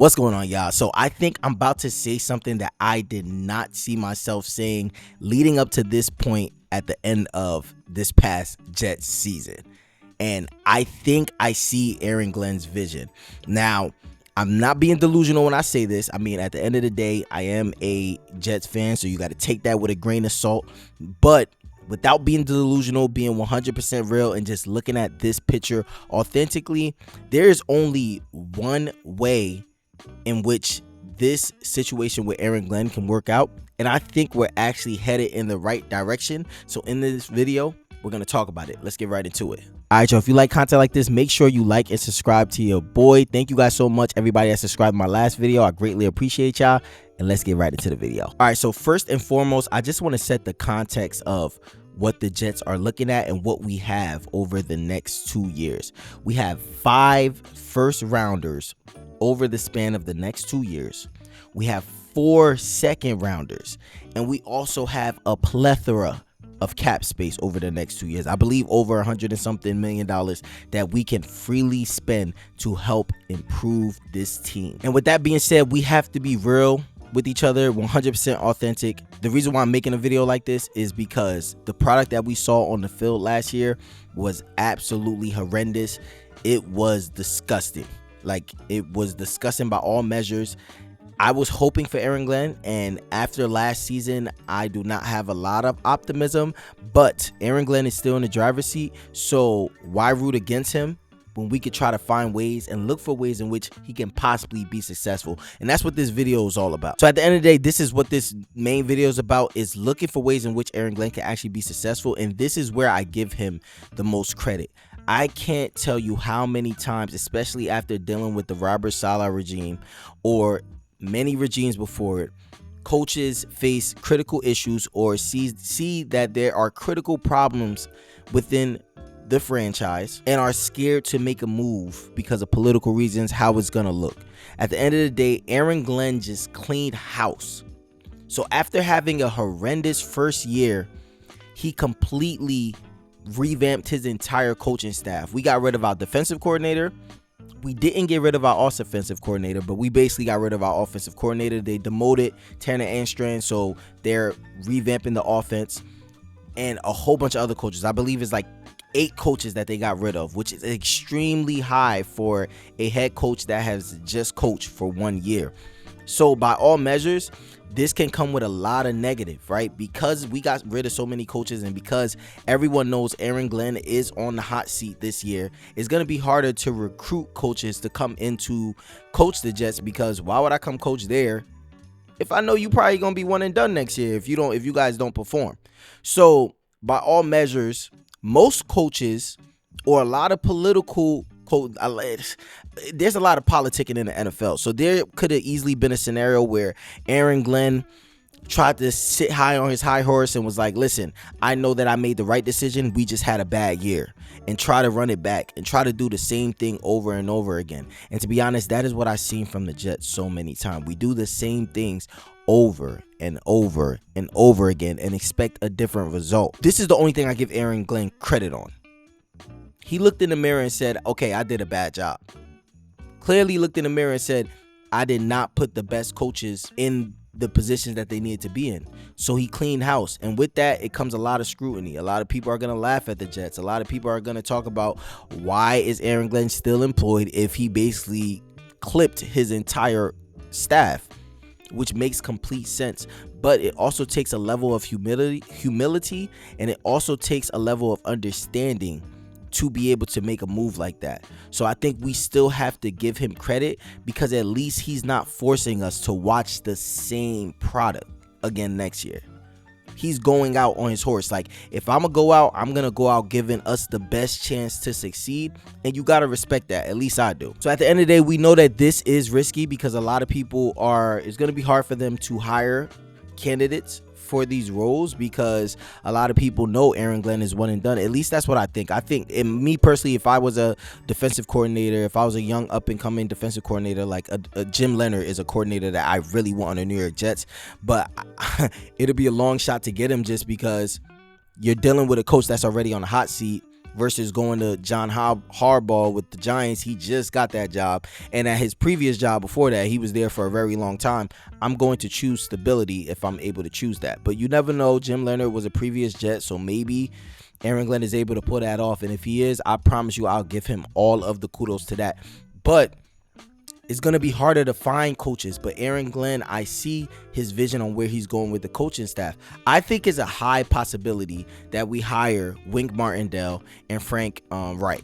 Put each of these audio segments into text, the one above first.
What's going on, y'all? So I think I'm about to say something that I did not see myself saying leading up to this point at the end of this past Jets season. And I think I see Aaron Glenn's vision. Now, I'm not being delusional when I say this. I mean, at the end of the day, I am a Jets fan, so you got to take that with a grain of salt. But without being delusional, being 100% real, and just looking at this picture authentically, there is only one way in which this situation with Aaron Glenn can work out, and I think we're actually headed in the right direction. So in this video, we're going to talk about it. Let's get right into it. All right, y'all, if you like content like this, make sure you like and subscribe to your boy. Thank you guys so much, everybody that subscribed to my last video. I greatly appreciate y'all, and let's get right into the video. All right, so first and foremost, I just want to set the context of what the Jets are looking at and what we have over the next 2 years. We have 5 first rounders over the span of the next 2 years. We have 4 second rounders, and we also have a plethora of cap space over the next 2 years. I believe over $100 and something million that we can freely spend to help improve this team. And with that being said, we have to be real with each other, 100% authentic. The reason why I'm making a video like this is because the product that we saw on the field last year was absolutely horrendous. It was disgusting. Like, it was disgusting by all measures. I was hoping for Aaron Glenn, and after last season, I do not have a lot of optimism, but Aaron Glenn is still in the driver's seat, so why root against him when we could try to find ways and look for ways in which he can possibly be successful? And that's what this video is all about. So at the end of the day, this is what this main video is about, is looking for ways in which Aaron Glenn can actually be successful, and this is where I give him the most credit. I can't tell you how many times, especially after dealing with the Robert Saleh regime or many regimes before it, coaches face critical issues or see that there are critical problems within the franchise and are scared to make a move because of political reasons, how it's going to look. At the end of the day, Aaron Glenn just cleaned house. So after having a horrendous first year, he completely revamped his entire coaching staff. We got rid of our defensive coordinator. We didn't get rid of our offensive coordinator, but we basically got rid of our offensive coordinator. They demoted Tanner Anstrand, so they're revamping the offense, and a whole bunch of other coaches. I believe it's like 8 coaches that they got rid of, which is extremely high for a head coach that has just coached for 1 year. So by all measures, this can come with a lot of negative, right? Because we got rid of so many coaches, and because everyone knows Aaron Glenn is on the hot seat this year, it's going to be harder to recruit coaches to come into coach the Jets, because why would I come coach there if I know you probably going to be one and done next year if you guys don't perform? So by all measures, most coaches, or a lot of political there's a lot of politicking in the NFL. So there could have easily been a scenario where Aaron Glenn tried to sit high on his high horse and was like, listen, I know that I made the right decision. We just had a bad year, and try to run it back and try to do the same thing over and over again. And to be honest, that is what I've seen from the Jets so many times. We do the same things over and over and over again and expect a different result. This is the only thing I give Aaron Glenn credit on. He looked in the mirror and said, okay, I did a bad job. Clearly looked in the mirror and said, I did not put the best coaches in the positions that they needed to be in. So he cleaned house. And with that, it comes a lot of scrutiny. A lot of people are going to laugh at the Jets. A lot of people are going to talk about, why is Aaron Glenn still employed if he basically clipped his entire staff, which makes complete sense. But it also takes a level of humility, and it also takes a level of understanding to be able to make a move like that. So I think we still have to give him credit, because at least he's not forcing us to watch the same product again next year. He's going out on his horse. Like, if I'm gonna go out, I'm gonna go out giving us the best chance to succeed, and you gotta respect that. At least I do. So at the end of the day, we know that this is risky, because a lot of people it's gonna be hard for them to hire candidates for these roles, because a lot of people know Aaron Glenn is one and done. At least that's what I think. I think, and me personally, if I was a defensive coordinator, if I was a young up and coming defensive coordinator, like a Jim Leonard is a coordinator that I really want on the New York Jets, but it'll be a long shot to get him, just because you're dealing with a coach that's already on the hot seat versus going to John Harbaugh with the Giants. He just got that job, and at his previous job before that, he was there for a very long time. I'm going to choose stability if I'm able to choose that. But you never know. Jim Leonard was a previous Jet, so maybe Aaron Glenn is able to pull that off. And if he is, I promise you I'll give him all of the kudos to that. But it's going to be harder to find coaches. But Aaron Glenn, I see his vision on where he's going with the coaching staff. I think it's a high possibility that we hire Wink Martindale and Frank Reich.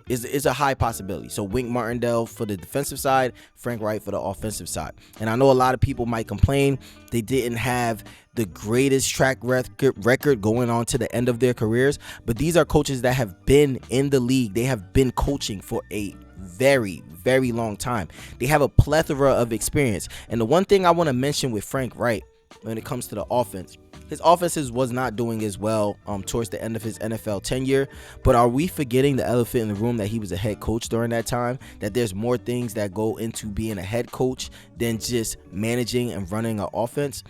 Is a high possibility. So Wink Martindale for the defensive side, Frank Reich for the offensive side. And I know a lot of people might complain they didn't have the greatest track record going on to the end of their careers, but these are coaches that have been in the league. They have been coaching for a very, very long time. They have a plethora of experience. And the one thing I want to mention with Frank Reich when it comes to the offense, his offenses was not doing as well towards the end of his NFL tenure. But are we forgetting the elephant in the room that he was a head coach during that time? That there's more things that go into being a head coach than just managing and running an offense.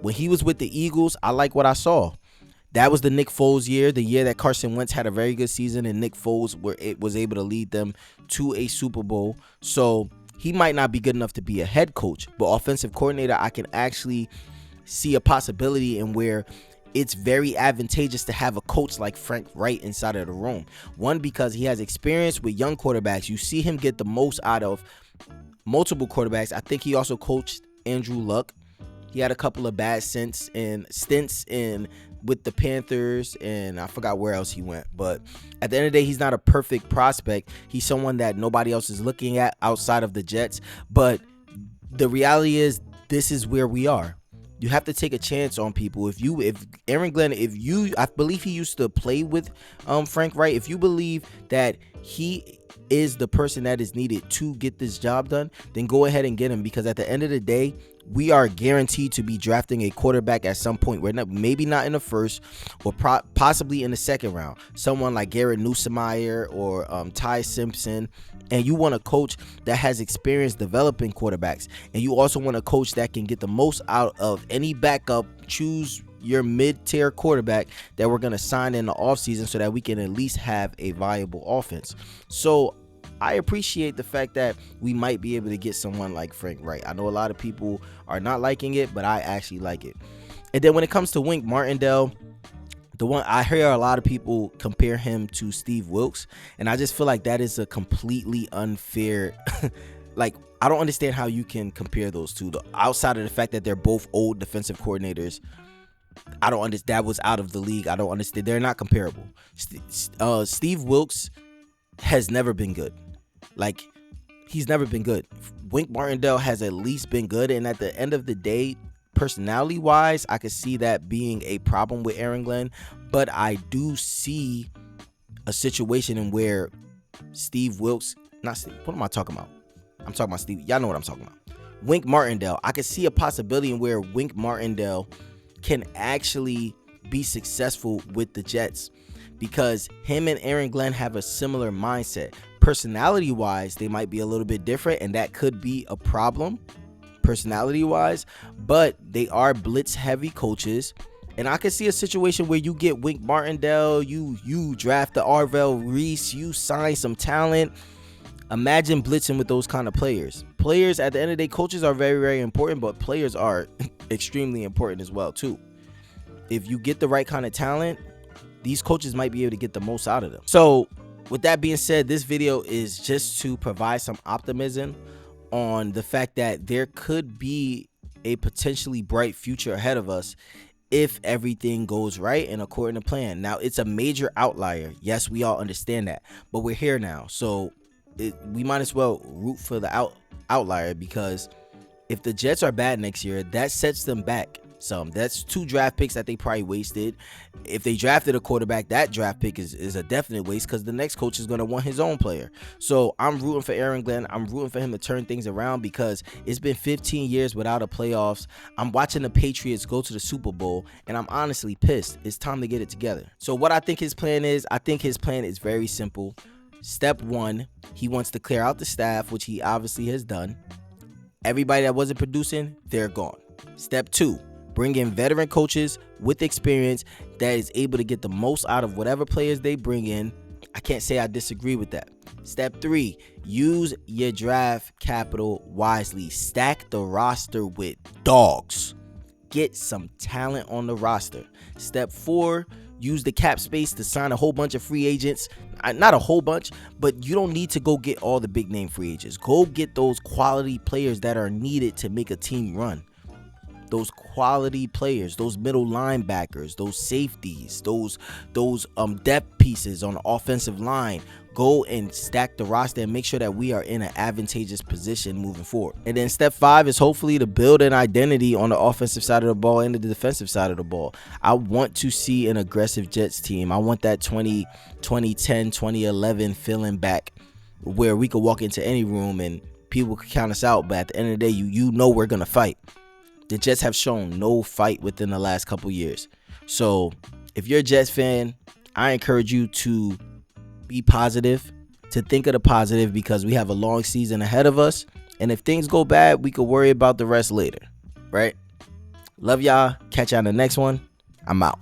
When he was with the Eagles, I like what I saw. That was the Nick Foles year, the year that Carson Wentz had a very good season and Nick Foles was able to lead them to a Super Bowl. So he might not be good enough to be a head coach, but offensive coordinator, I can actually see a possibility in where it's very advantageous to have a coach like Frank Reich inside of the room. One, because he has experience with young quarterbacks. You see him get the most out of multiple quarterbacks. I think he also coached Andrew Luck. He had a couple of bad stints in with the Panthers, and I forgot where else he went. But at the end of the day, he's not a perfect prospect. He's someone that nobody else is looking at outside of the Jets. But the reality is, this is where we are. You have to take a chance on people. If Aaron Glenn, I believe he used to play with Frank Reich. If you believe that he is the person that is needed to get this job done, then go ahead and get him, because at the end of the day, we are guaranteed to be drafting a quarterback at some point. We're not, maybe not in the first or possibly in the second round. Someone like Garrett Nussmeier or Ty Simpson. And you want a coach that has experience developing quarterbacks. And you also want a coach that can get the most out of any backup. Choose your mid-tier quarterback that we're going to sign in the offseason so that we can at least have a viable offense. So I appreciate the fact that we might be able to get someone like Frank Reich. I know a lot of people are not liking it, but I actually like it. And then when it comes to Wink Martindale, the one I hear a lot of people compare him to Steve Wilks, and I just feel like that is a completely unfair like, I don't understand how you can compare those two. Outside of the fact that they're both old defensive coordinators, I don't understand. That was out of the league. I don't understand. They're not comparable. Steve Wilks has never been good. Like, he's never been good. Wink Martindale has at least been good, and at the end of the day, personality wise, I could see that being a problem with Aaron Glenn, but I do see a situation in where Steve Wilks, not Steve, what am I talking about? I'm talking about Steve. Y'all know what I'm talking about. Wink Martindale. I could see a possibility in where Wink Martindale can actually be successful with the Jets, because him and Aaron Glenn have a similar mindset. Personality wise, they might be a little bit different, and that could be a problem personality wise, but they are blitz heavy coaches. And I can see a situation where you get Wink Martindale, you draft the Arvell Reese, you sign some talent. Imagine blitzing with those kind of players. Players, at the end of the day, coaches are very, very important, but players are extremely important as well too. If you get the right kind of talent, these coaches might be able to get the most out of them. So with that being said, this video is just to provide some optimism on the fact that there could be a potentially bright future ahead of us if everything goes right and according to plan. Now, it's a major outlier. Yes, we all understand that, but we're here now. So we might as well root for the outlier, because if the Jets are bad next year, that sets them back some. That's 2 draft picks that they probably wasted. If they drafted a quarterback, that draft pick is a definite waste, because the next coach is going to want his own player. So I'm rooting for Aaron Glenn. I'm rooting for him to turn things around, because it's been 15 years without a playoffs. I'm watching the Patriots go to the Super Bowl, and I'm honestly pissed. It's time to get it together. So what I think his plan is, I think his plan is very simple. Step 1, he wants to clear out the staff, which he obviously has done. Everybody that wasn't producing, they're gone. Step 2, Bring in veteran coaches with experience that is able to get the most out of whatever players they bring in. I can't say I disagree with that. Step 3, use your draft capital wisely. Stack the roster with dogs. Get some talent on the roster. Step 4, use the cap space to sign a whole bunch of free agents. Not a whole bunch, but you don't need to go get all the big name free agents. Go get those quality players that are needed to make a team run. Those quality players, those middle linebackers, those safeties, those depth pieces on the offensive line. Go and stack the roster and make sure that we are in an advantageous position moving forward. And then step 5 is hopefully to build an identity on the offensive side of the ball and the defensive side of the ball. I want to see an aggressive Jets team. I want that 2010, 2011 feeling back where we could walk into any room and people could count us out. But at the end of the day, you know we're going to fight. The Jets have shown no fight within the last couple years. So if you're a Jets fan, I encourage you to be positive, to think of the positive, because we have a long season ahead of us. And if things go bad, we could worry about the rest later, right? Love y'all. Catch y'all in the next one. I'm out.